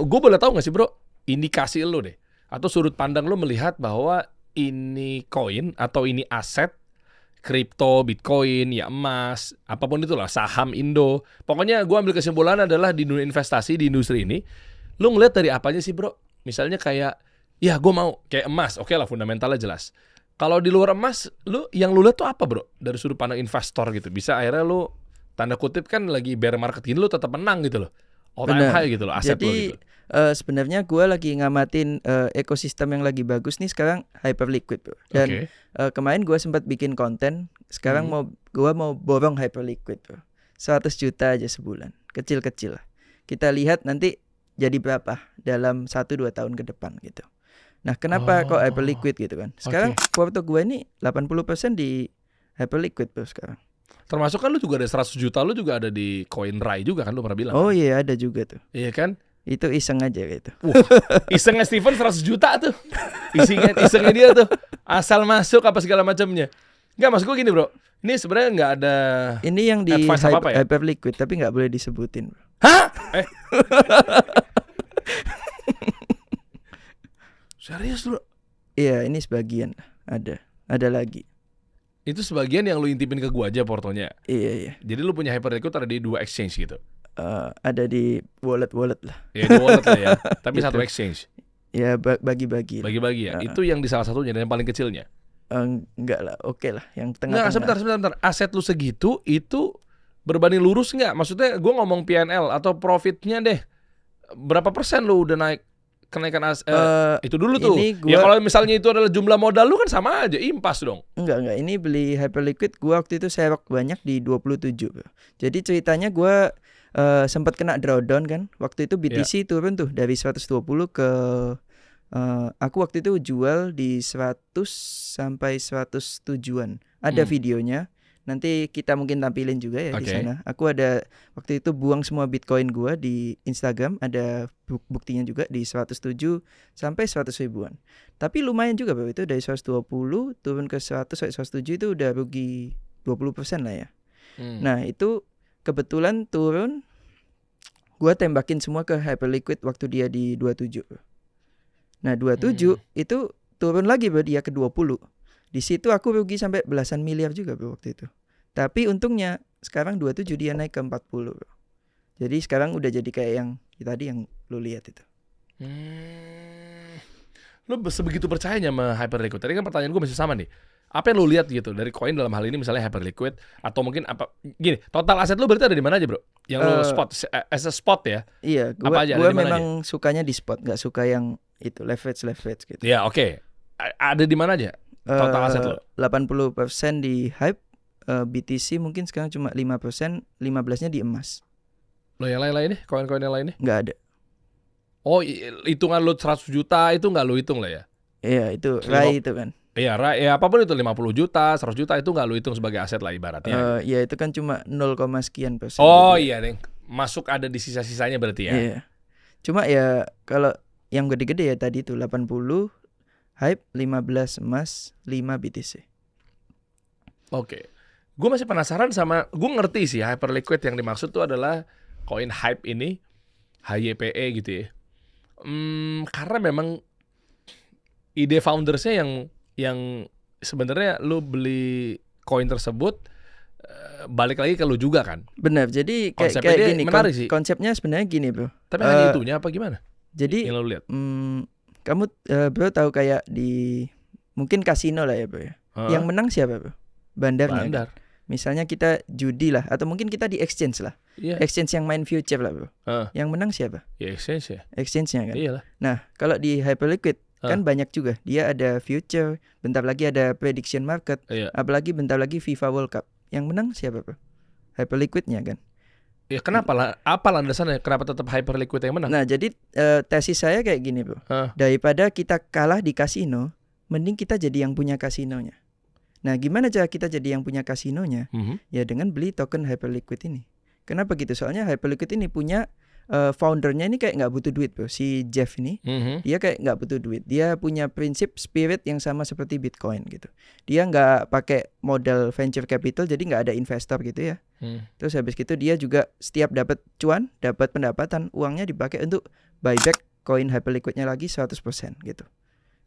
Gue boleh tahu nggak sih bro, indikasi lo deh, atau sudut pandang lo melihat bahwa ini koin atau ini aset, kripto, bitcoin, ya emas, apapun itulah, saham Indo. Pokoknya gue ambil kesimpulan adalah di dunia investasi, di industri ini, lo ngeliat dari apanya sih bro? Misalnya kayak, ya gue mau kayak emas, oke lah fundamentalnya jelas. Kalau di luar emas, yang lu lihat tuh apa bro? Dari sudut pandang investor gitu, bisa akhirnya lu tanda kutip kan lagi bear market gini lu tetap menang gitu loh. All time high gitu loh, aset lo Jadi gitu. sebenarnya gue lagi ngamatin ekosistem yang lagi bagus nih sekarang Hyperliquid bro. Dan kemarin gue sempat bikin konten. Sekarang gue mau borong Hyperliquid bro. 100 juta aja sebulan, kecil-kecil lah. Kita lihat nanti jadi berapa dalam 1-2 tahun ke depan gitu. Nah kenapa kok Hyperliquid gitu kan. Sekarang porto gue ini 80% di Hyperliquid bro sekarang. Termasuk kan lu juga ada 100 juta, lu juga ada di CoinRai juga kan, lu pernah bilang. Oh kan? iya ada juga tuh. Iya kan? Itu iseng aja gitu. Isengnya Steven 100 juta tuh. Isengnya dia tuh. Asal masuk apa segala macamnya. Enggak, maksud gue gini bro. Ini sebenarnya nggak ada. Ini yang di Hyperliquid tapi nggak boleh disebutin bro. Hah? Serius bro? Iya ini sebagian. Ada lagi. Itu sebagian yang lu intipin ke gua aja portonya. Iya. Jadi lu punya Hyperliquid ada di 2 exchange gitu. Ada di wallet lah. Ya di wallet lah ya. Tapi gitu. Satu exchange. Ya bagi-bagi. Bagi-bagi ya. Itu yang di salah satunya dan yang paling kecilnya. Enggak lah, oke lah. Yang tengah-tengah. Enggak, sebentar. Aset lu segitu itu berbanding lurus nggak? Maksudnya gua ngomong PNL atau profitnya deh. Berapa persen lu udah naik? Kenaikan itu dulu tuh. Ya kalau misalnya itu adalah jumlah modal lu kan sama aja, impas dong. Enggak. Ini beli Hyperliquid gua waktu itu serok banyak di 27. Jadi ceritanya gua sempat kena drawdown kan. Waktu itu BTC turun tuh dari 120 ke aku waktu itu jual di 100 sampai 107-an. Ada videonya. Nanti kita mungkin tampilin juga ya di sana. Aku ada waktu itu buang semua Bitcoin gua di Instagram, ada buktinya juga di 107 sampai 100 ribuan. Tapi lumayan juga Bro, itu dari 120 turun ke 100 sampai 107 itu udah rugi 20% lah ya. Nah, itu kebetulan turun gua tembakin semua ke Hyperliquid waktu dia di 27. Nah, 27 itu turun lagi Bro, dia ke 20. Di situ aku rugi sampai belasan miliar juga bro waktu itu. Tapi untungnya sekarang 27 dia naik ke 40 bro. Jadi sekarang udah jadi kayak yang tadi yang lu lihat itu. Lu sebegitu percayanya sama Hyperliquid? Tadi kan pertanyaan gue masih sama nih. Apa yang lu lihat gitu dari koin dalam hal ini misalnya Hyperliquid atau mungkin apa gini, total aset lu berarti ada di mana aja bro? Yang lu spot as a spot ya? Iya, gua memang sukanya di spot, enggak suka yang itu leverage gitu. Ya, oke. Ada di mana aja? Total aset lo? 80% di Hype, BTC mungkin sekarang cuma 5%, 15-nya di emas. Lo yang lain-lain nih, koin-koin yang lain nih? Nggak ada. Oh, hitungan lo 100 juta itu nggak lo hitung lah ya? Iya, itu RAI itu kan. Iya, RAI, ya apapun itu 50 juta, 100 juta itu nggak lo hitung sebagai aset lah ibaratnya. Ya itu kan cuma 0, sekian persen. Oh gitu. Iya, Neng. Masuk ada di sisa-sisanya berarti ya? Iya. Cuma ya kalau yang gede-gede ya tadi itu 80 Hype, 15 emas, 5 BTC. Oke. Gue masih penasaran sama, gue ngerti sih Hyperliquid yang dimaksud tuh adalah koin Hype ini, HYPE gitu ya. Karena memang ide foundersnya yang sebenarnya lu beli koin tersebut balik lagi ke lu juga kan. Benar. Jadi kayak gini konsepnya sebenarnya gini bro. Tapi hanya itunya apa gimana? Jadi yang lu lihat. Kamu bro tahu kayak di mungkin kasino lah ya bro ya. Yang menang siapa bro? Bandarnya. Bandar. Kan? Misalnya kita judi lah atau mungkin kita di exchange lah. Exchange yang main future lah bro. Yang menang siapa? Ya exchange ya. Exchange-nya kan. Iyalah. Nah kalau di Hyperliquid kan banyak juga. Dia ada future, bentar lagi ada prediction market, apalagi bentar lagi FIFA World Cup. Yang menang siapa bro? Hyperliquid-nya kan. Ya kenapa lah? Apa landasannya? Kenapa tetap Hyperliquid yang menang? Nah jadi tesis saya kayak gini bro. Daripada kita kalah di kasino, mending kita jadi yang punya kasinonya. Nah gimana cara kita jadi yang punya kasinonya? Ya dengan beli token Hyperliquid ini. Kenapa gitu? Soalnya Hyperliquid ini punya foundernya ini kayak nggak butuh duit bro. Si Jeff ini dia kayak nggak butuh duit. Dia punya prinsip spirit yang sama seperti Bitcoin gitu. Dia nggak pakai modal venture capital, jadi nggak ada investor gitu ya. Terus habis gitu dia juga setiap dapat cuan, dapat pendapatan, uangnya dipakai untuk buyback koin Hyperliquidnya lagi 100% gitu.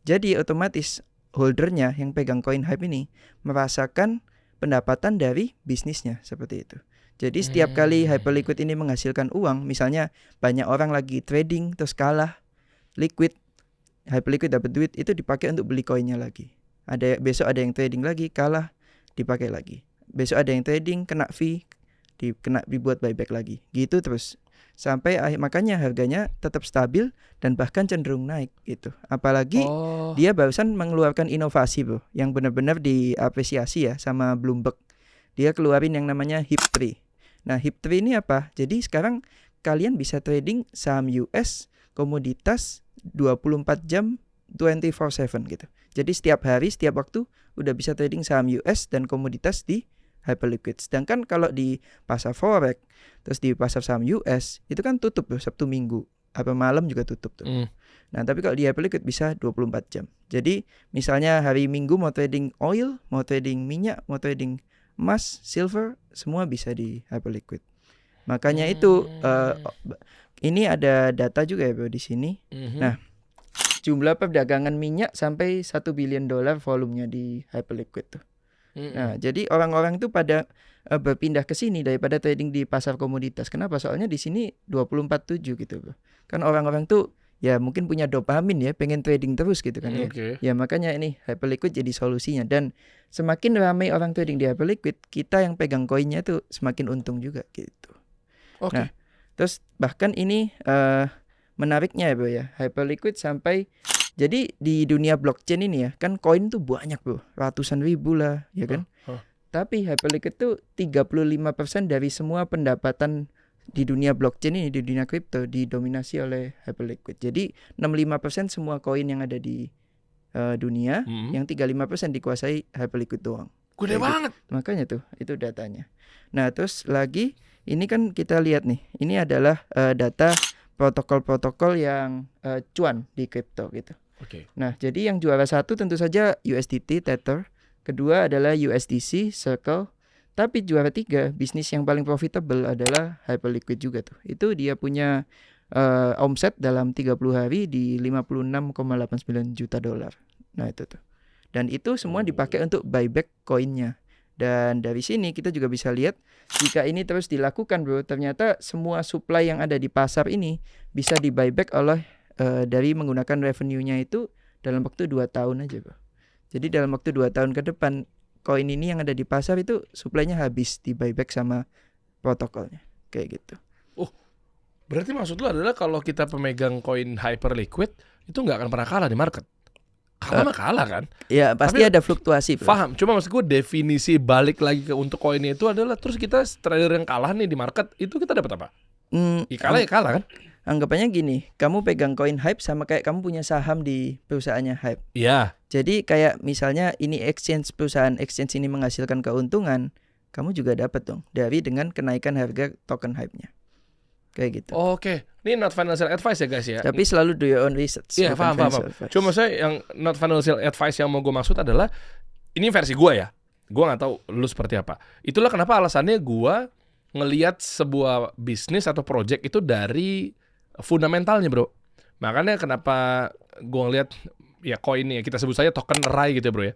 Jadi otomatis holdernya yang pegang koin Hype ini merasakan pendapatan dari bisnisnya seperti itu. Jadi setiap kali Hyperliquid ini menghasilkan uang, misalnya banyak orang lagi trading terus kalah, liquid, Hyperliquid dapat duit, itu dipakai untuk beli koinnya lagi. Besok ada yang trading lagi, kalah, dipakai lagi. Besok ada yang trading, kena fee, dibuat buyback lagi. Gitu terus. Sampai makanya harganya tetap stabil dan bahkan cenderung naik gitu. Apalagi dia barusan mengeluarkan inovasi bro, yang benar-benar diapresiasi ya sama Bloomberg. Dia keluarin yang namanya HIP-3. Nah HIP-3 ini apa? Jadi sekarang kalian bisa trading saham US, komoditas 24 jam 24/7 gitu. Jadi setiap hari, setiap waktu udah bisa trading saham US dan komoditas di Hyperliquid. Sedangkan kalau di pasar forex, terus di pasar saham US, itu kan tutup tuh Sabtu Minggu, apa malam juga tutup tuh. Nah, tapi kalau di Hyperliquid bisa 24 jam. Jadi, misalnya hari Minggu mau trading oil, mau trading minyak, mau trading emas, silver, semua bisa di Hyperliquid. Makanya itu ini ada data juga ya Bro di sini. Nah, jumlah perdagangan minyak sampai $1 billion volumenya di Hyperliquid tuh. Nah, jadi orang-orang itu pada berpindah ke sini daripada trading di pasar komoditas. Kenapa? Soalnya di sini 24/7 gitu, Bro. Kan orang-orang tuh ya mungkin punya dopamin ya, pengen trading terus gitu kan ya. Ya makanya ini Hyperliquid jadi solusinya, dan semakin ramai orang trading di Hyperliquid, kita yang pegang koinnya tuh semakin untung juga gitu. Nah, terus bahkan ini menariknya ya, Bro ya. Hyperliquid sampai jadi di dunia blockchain ini ya, kan koin tuh banyak bro, ratusan ribu lah, ya kan? Tapi Hyperliquid tuh 35% dari semua pendapatan di dunia blockchain ini, di dunia kripto, didominasi oleh Hyperliquid. Jadi 65% semua koin yang ada di dunia, yang 35% dikuasai Hyperliquid doang. Gede banget. Makanya tuh, itu datanya. Nah terus lagi, ini kan kita lihat nih, ini adalah data protokol-protokol yang cuan di kripto gitu. Nah, jadi yang juara satu tentu saja USDT, Tether. Kedua adalah USDC, Circle. Tapi juara tiga, bisnis yang paling profitable adalah Hyperliquid juga tuh. Itu dia punya omset dalam 30 hari di $56,89 juta. Nah itu tuh. Dan itu semua dipakai untuk buyback koinnya. Dan dari sini kita juga bisa lihat, jika ini terus dilakukan bro, ternyata semua supply yang ada di pasar ini bisa di buyback oleh dari menggunakan revenue-nya itu dalam waktu 2 tahun aja bro. Jadi dalam waktu 2 tahun ke depan, koin ini yang ada di pasar itu supply-nya habis di buyback sama protokolnya. Kayak gitu. Berarti maksud lu adalah kalau kita pemegang koin Hyperliquid itu nggak akan pernah kalah di market? Kalah kan? Ya pasti ada fluktuasi bro. Paham, cuma maksud gue definisi balik lagi untuk koinnya itu adalah terus kita trader yang kalah nih di market, itu kita dapat apa? Ya kalah kan? Anggapannya gini, kamu pegang koin Hype sama kayak kamu punya saham di perusahaannya Hype. Iya. Jadi kayak misalnya ini perusahaan exchange ini menghasilkan keuntungan, kamu juga dapat dong dengan kenaikan harga token Hype-nya. Kayak gitu. Oke. Ini not financial advice ya guys ya. Tapi selalu do your own research. Iya, paham. Cuma saya yang not financial advice yang mau gue maksud adalah ini versi gue ya. Gue nggak tahu lu seperti apa. Itulah kenapa alasannya gue ngelihat sebuah bisnis atau project itu dari fundamentalnya bro. Makanya kenapa gue ngelihat ya koin ini, kita sebut saja token RAI gitu ya bro ya.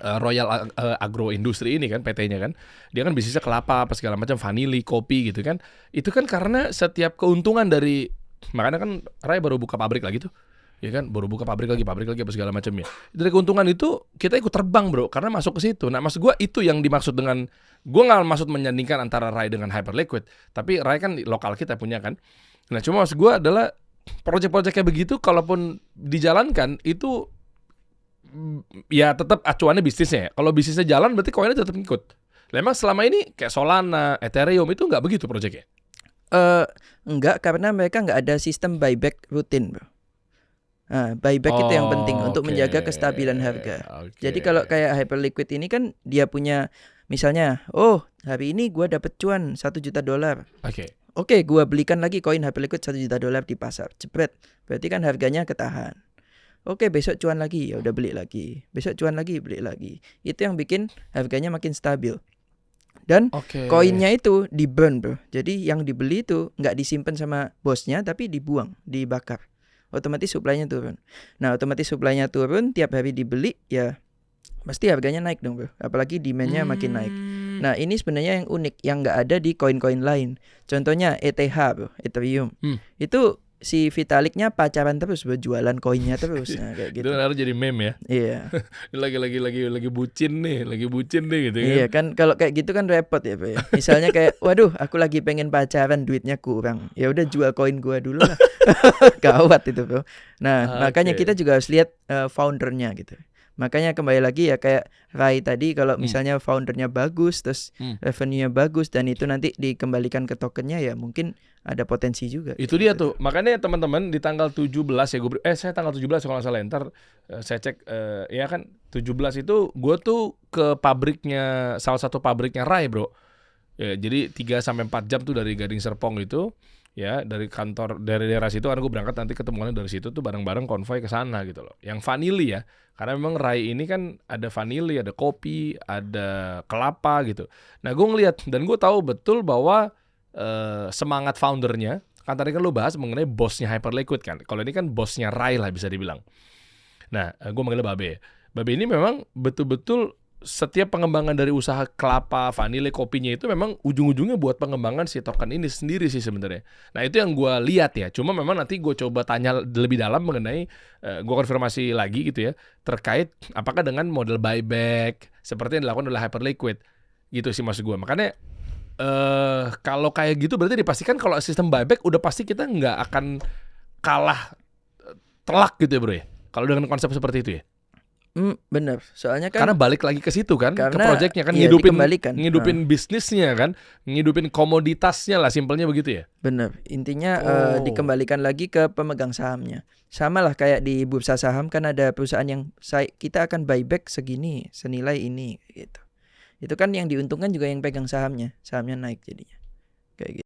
Royal Agro Industri ini kan PT-nya kan, dia kan bisnisnya kelapa apa segala macam, vanili, kopi gitu kan. Itu kan karena setiap keuntungan dari, makanya kan Rai baru buka pabrik lagi tuh, ya kan, baru buka pabrik lagi apa segala macamnya. Dari keuntungan itu kita ikut terbang bro, karena masuk ke situ. Nah maksud gue itu yang dimaksud dengan, gue nggak maksud menyandingkan antara Rai dengan Hyperliquid, tapi Rai kan lokal kita punya kan. Nah cuma maksud gue adalah proyek-proyek kayak begitu, kalaupun dijalankan itu ya tetap acuannya bisnisnya. Kalau bisnisnya jalan berarti koinnya tetap ngikut. Memang selama ini kayak Solana, Ethereum itu nggak begitu proyeknya? Enggak, karena mereka nggak ada sistem buyback rutin bro. Nah, buyback itu yang penting untuk menjaga kestabilan harga. Jadi kalau kayak Hyperliquid ini kan dia punya, misalnya, hari ini gue dapet cuan $1 juta. Oke, gue belikan lagi koin Hyperliquid $1 juta di pasar. Jepret, berarti kan harganya ketahan. Oke, besok cuan lagi, ya udah beli lagi. Besok cuan lagi, beli lagi. Itu yang bikin harganya makin stabil. Dan Oke. koinnya itu di burn bro. Jadi yang dibeli itu nggak disimpan sama bosnya tapi dibuang, dibakar. Otomatis supply-nya turun. Nah otomatis supply-nya turun, tiap hari dibeli ya pasti harganya naik dong bro. Apalagi demand-nya makin naik. Nah ini sebenarnya yang unik, yang nggak ada di koin-koin lain. Contohnya ETH bro, Ethereum. Itu si Vitaliknya pacaran terus bro, jualan koinnya terus. Nah kayak gitu. Itu harus jadi meme ya. Iya. lagi bucin nih gitu kan. Iya kan, kalau kayak gitu kan repot ya bro ya. Misalnya kayak, waduh aku lagi pengen pacaran duitnya kurang. Ya udah jual koin gua dulu lah. Gawat itu bro. Nah makanya kita juga harus lihat foundernya gitu. Makanya kembali lagi ya kayak Rai tadi, kalau misalnya foundernya bagus, terus revenue-nya bagus, dan itu nanti dikembalikan ke tokennya, ya mungkin ada potensi juga. Itu dia tuh. Makanya teman-teman di tanggal 17 ya saya tanggal 17 kalau nggak salah, ntar saya cek ya kan 17 itu gue tuh ke pabriknya, salah satu pabriknya Rai bro. Ya, jadi 3-4 jam tuh dari Gading Serpong itu. Ya dari kantor, dari daerah situ, karena gue berangkat nanti ketemuannya dari situ tuh bareng-bareng konvoy ke sana gitu loh. Yang vanili ya, karena memang Rai ini kan ada vanili, ada kopi, ada kelapa gitu. Nah gue ngeliat dan gue tahu betul bahwa semangat foundernya, kan tadi kan lo bahas mengenai bosnya Hyperliquid kan. Kalau ini kan bosnya Rai lah bisa dibilang. Nah gue manggilnya Babe. Babe ini memang betul-betul setiap pengembangan dari usaha kelapa, vanili, kopinya itu memang ujung-ujungnya buat pengembangan si token ini sendiri sih sebenarnya. Nah itu yang gue lihat ya. Cuma memang nanti gue coba tanya lebih dalam mengenai, gue konfirmasi lagi gitu ya, terkait apakah dengan model buyback seperti yang dilakukan oleh Hyperliquid gitu sih maksud gue. Makanya kalau kayak gitu berarti dipastikan kalau sistem buyback udah pasti kita nggak akan kalah telak gitu ya bro ya. Kalau dengan konsep seperti itu ya. Bener, soalnya kan karena balik lagi ke situ kan, ke proyeknya kan, ya, ngidupin bisnisnya kan, ngidupin komoditasnya lah, simpelnya begitu ya. Bener, intinya dikembalikan lagi ke pemegang sahamnya. Sama lah kayak di bursa saham kan ada perusahaan yang kita akan buyback segini, senilai ini gitu. Itu kan yang diuntungkan juga yang pegang sahamnya naik jadinya. Kayak gitu.